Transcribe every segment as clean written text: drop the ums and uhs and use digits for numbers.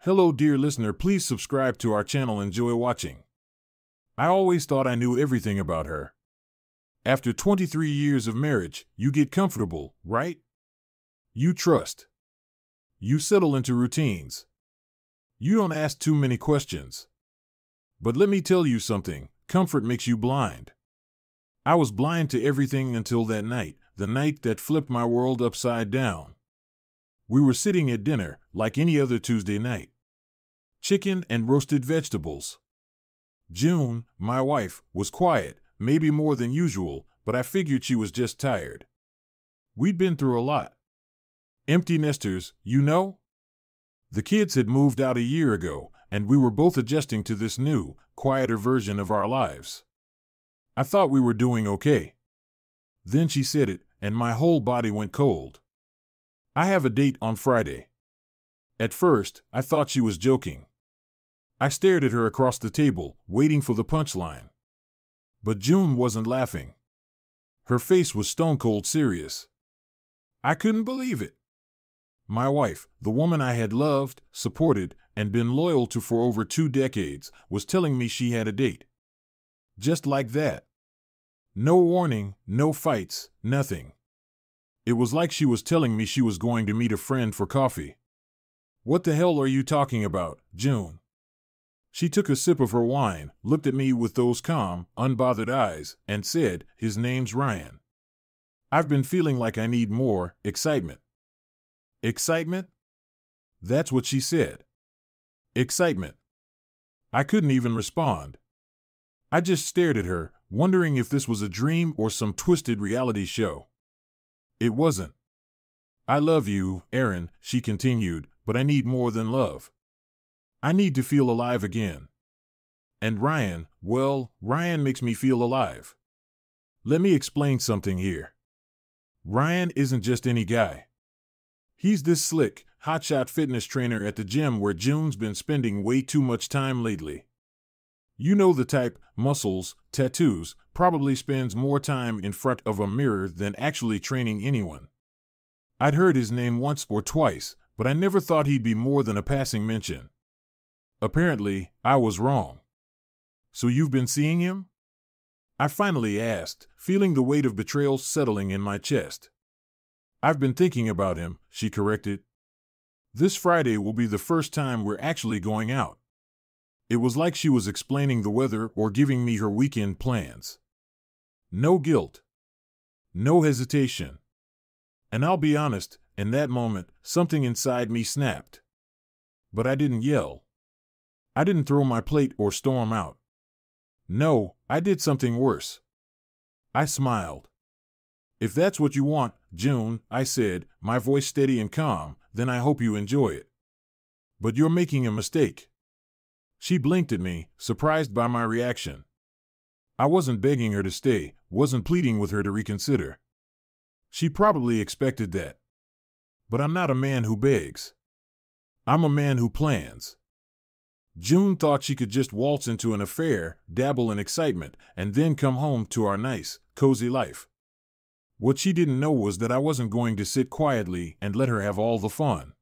Hello, dear listener. Please subscribe to our channel. Enjoy watching. I always thought I knew everything about her. After 23 years of marriage, you get comfortable, right? You trust. You settle into routines. You don't ask too many questions. But let me tell you something, comfort makes you blind. I was blind to everything until that night, the night that flipped my world upside down. We were sitting at dinner, like any other Tuesday night. Chicken and roasted vegetables. June, my wife, was quiet, maybe more than usual, but I figured she was just tired. We'd been through a lot. Empty nesters, you know? The kids had moved out a year ago, and we were both adjusting to this new, quieter version of our lives. I thought we were doing okay. Then she said it, and my whole body went cold. I have a date on Friday. At first, I thought she was joking. I stared at her across the table, waiting for the punchline. But June wasn't laughing. Her face was stone-cold serious. I couldn't believe it. My wife, the woman I had loved, supported, and been loyal to for over 2 decades, was telling me she had a date. Just like that. No warning, no fights, nothing. It was like she was telling me she was going to meet a friend for coffee. What the hell are you talking about, June? She took a sip of her wine, looked at me with those calm, unbothered eyes, and said, "His name's Ryan. I've been feeling like I need more excitement." Excitement? That's what she said. Excitement. I couldn't even respond. I just stared at her, wondering if this was a dream or some twisted reality show. It wasn't. "I love you, Aaron," she continued, "but I need more than love. I need to feel alive again. And Ryan, well, Ryan makes me feel alive. Let me explain something here. Ryan isn't just any guy. He's this slick, hotshot fitness trainer at the gym where June's been spending way too much time lately. You know the type, muscles, tattoos, probably spends more time in front of a mirror than actually training anyone. I'd heard his name once or twice, but I never thought he'd be more than a passing mention. Apparently, I was wrong. "So you've been seeing him?" I finally asked, feeling the weight of betrayal settling in my chest. "I've been thinking about him," she corrected. "This Friday will be the first time we're actually going out." It was like she was explaining the weather or giving me her weekend plans. No guilt. No hesitation. And I'll be honest, in that moment, something inside me snapped. But I didn't yell. I didn't throw my plate or storm out. No, I did something worse. I smiled. "If that's what you want, June," I said, my voice steady and calm, "then I hope you enjoy it. But you're making a mistake." She blinked at me, surprised by my reaction. I wasn't begging her to stay, wasn't pleading with her to reconsider. She probably expected that. But I'm not a man who begs. I'm a man who plans. June thought she could just waltz into an affair, dabble in excitement, and then come home to our nice, cozy life. What she didn't know was that I wasn't going to sit quietly and let her have all the fun.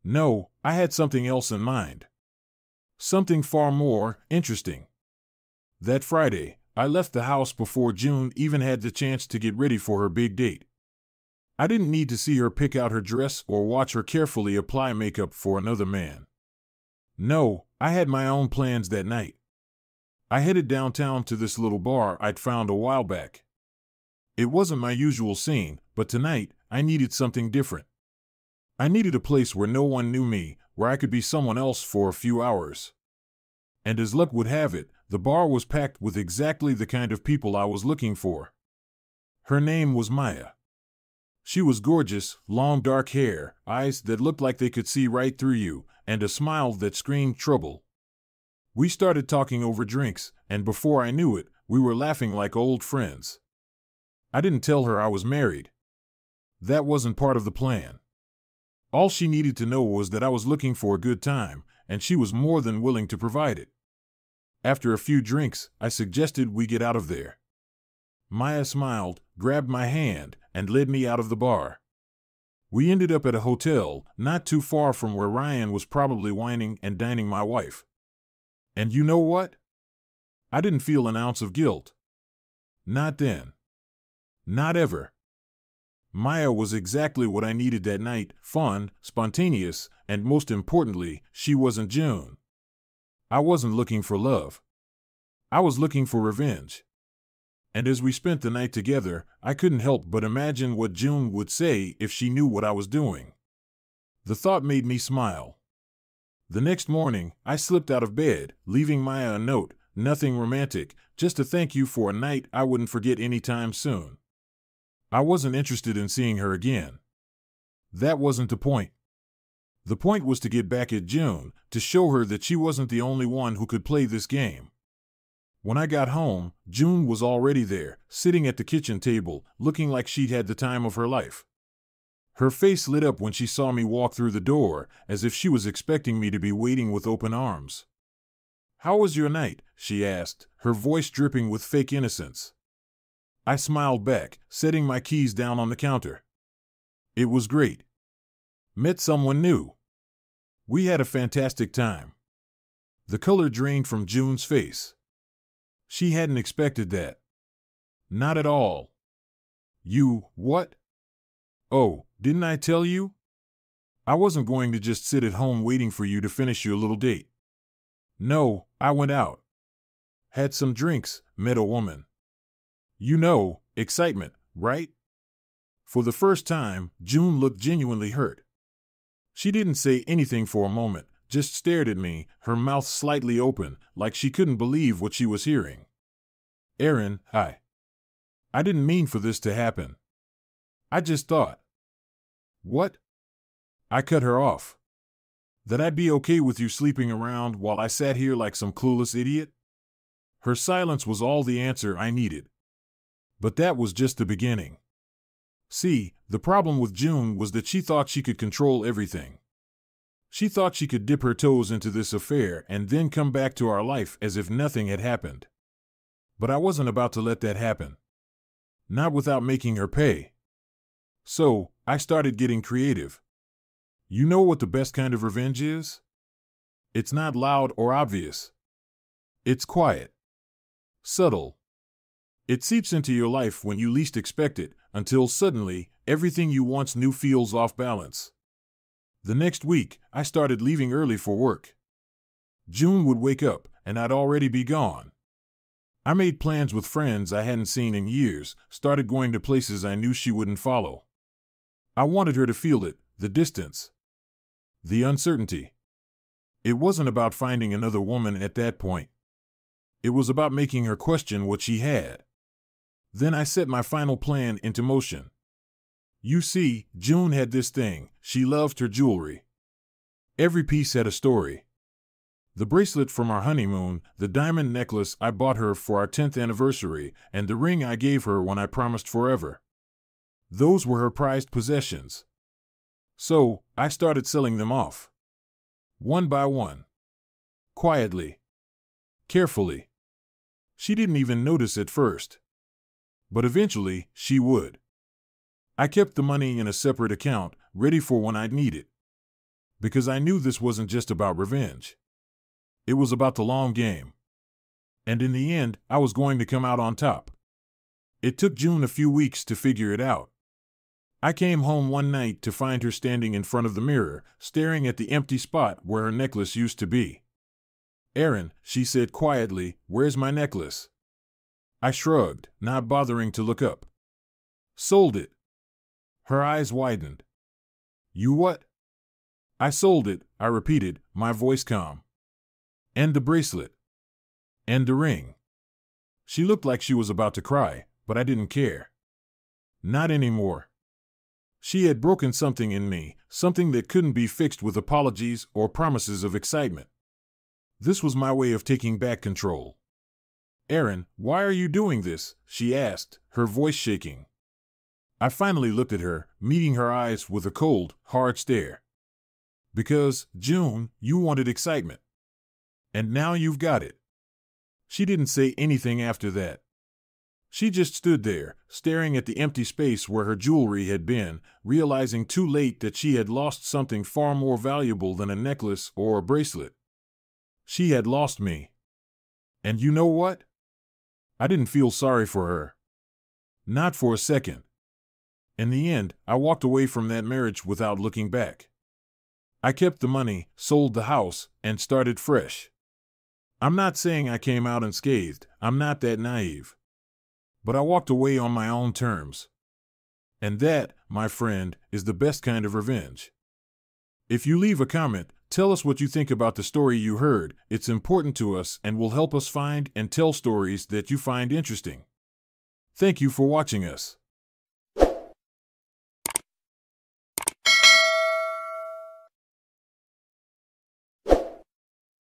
No, I had something else in mind. Something far more interesting. That Friday, I left the house before June even had the chance to get ready for her big date. I didn't need to see her pick out her dress or watch her carefully apply makeup for another man. No, I had my own plans that night. I headed downtown to this little bar I'd found a while back. It wasn't my usual scene, but tonight, I needed something different. I needed a place where no one knew me, where I could be someone else for a few hours. And as luck would have it, the bar was packed with exactly the kind of people I was looking for. Her name was Maya. She was gorgeous, long dark hair, eyes that looked like they could see right through you, and a smile that screamed trouble. We started talking over drinks, and before I knew it, we were laughing like old friends. I didn't tell her I was married. That wasn't part of the plan. All she needed to know was that I was looking for a good time, and she was more than willing to provide it. After a few drinks, I suggested we get out of there. Maya smiled, grabbed my hand, and led me out of the bar. We ended up at a hotel, not too far from where Ryan was probably wining and dining my wife. And you know what? I didn't feel an ounce of guilt. Not then. Not ever. Maya was exactly what I needed that night, fun, spontaneous, and most importantly, she wasn't June. I wasn't looking for love. I was looking for revenge. And as we spent the night together, I couldn't help but imagine what June would say if she knew what I was doing. The thought made me smile. The next morning, I slipped out of bed, leaving Maya a note, nothing romantic, just a thank you for a night I wouldn't forget anytime soon. I wasn't interested in seeing her again. That wasn't the point. The point was to get back at June, to show her that she wasn't the only one who could play this game. When I got home, June was already there, sitting at the kitchen table, looking like she'd had the time of her life. Her face lit up when she saw me walk through the door, as if she was expecting me to be waiting with open arms. "How was your night?" she asked, her voice dripping with fake innocence. I smiled back, setting my keys down on the counter. "It was great. Met someone new. We had a fantastic time." The color drained from June's face. She hadn't expected that. Not at all. "You, what? Oh, didn't I tell you? I wasn't going to just sit at home waiting for you to finish your little date. No, I went out. Had some drinks, met a woman. You know, excitement, right?" For the first time, June looked genuinely hurt. She didn't say anything for a moment, just stared at me, her mouth slightly open, like she couldn't believe what she was hearing. "Aaron, I didn't mean for this to happen. I just thought." "What?" I cut her off. "That I'd be okay with you sleeping around while I sat here like some clueless idiot?" Her silence was all the answer I needed. But that was just the beginning. See, the problem with June was that she thought she could control everything. She thought she could dip her toes into this affair and then come back to our life as if nothing had happened. But I wasn't about to let that happen. Not without making her pay. So, I started getting creative. You know what the best kind of revenge is? It's not loud or obvious. It's quiet. Subtle. It seeps into your life when you least expect it, until suddenly, everything you once knew feels off balance. The next week, I started leaving early for work. June would wake up, and I'd already be gone. I made plans with friends I hadn't seen in years, started going to places I knew she wouldn't follow. I wanted her to feel it, the distance. The uncertainty. It wasn't about finding another woman at that point. It was about making her question what she had. Then I set my final plan into motion. You see, June had this thing. She loved her jewelry. Every piece had a story. The bracelet from our honeymoon, the diamond necklace I bought her for our 10th anniversary, and the ring I gave her when I promised forever. Those were her prized possessions. So, I started selling them off. One by one. Quietly. Carefully. She didn't even notice at first. But eventually, she would. I kept the money in a separate account, ready for when I'd need it. Because I knew this wasn't just about revenge. It was about the long game. And in the end, I was going to come out on top. It took June a few weeks to figure it out. I came home one night to find her standing in front of the mirror, staring at the empty spot where her necklace used to be. "Aaron," she said quietly, "where's my necklace?" I shrugged, not bothering to look up. "Sold it." Her eyes widened. "You what?" "I sold it," I repeated, my voice calm. "And the bracelet." "And the ring." She looked like she was about to cry, but I didn't care. Not anymore. She had broken something in me, something that couldn't be fixed with apologies or promises of excitement. This was my way of taking back control. "Aaron, why are you doing this?" she asked, her voice shaking. I finally looked at her, meeting her eyes with a cold, hard stare. "Because, June, you wanted excitement. And now you've got it." She didn't say anything after that. She just stood there, staring at the empty space where her jewelry had been, realizing too late that she had lost something far more valuable than a necklace or a bracelet. She had lost me. And you know what? I didn't feel sorry for her. Not for a second. In the end, I walked away from that marriage without looking back. I kept the money, sold the house, and started fresh. I'm not saying I came out unscathed. I'm not that naive. But I walked away on my own terms. And that, my friend, is the best kind of revenge. If you leave a comment, tell us what you think about the story you heard. It's important to us and will help us find and tell stories that you find interesting. Thank you for watching us.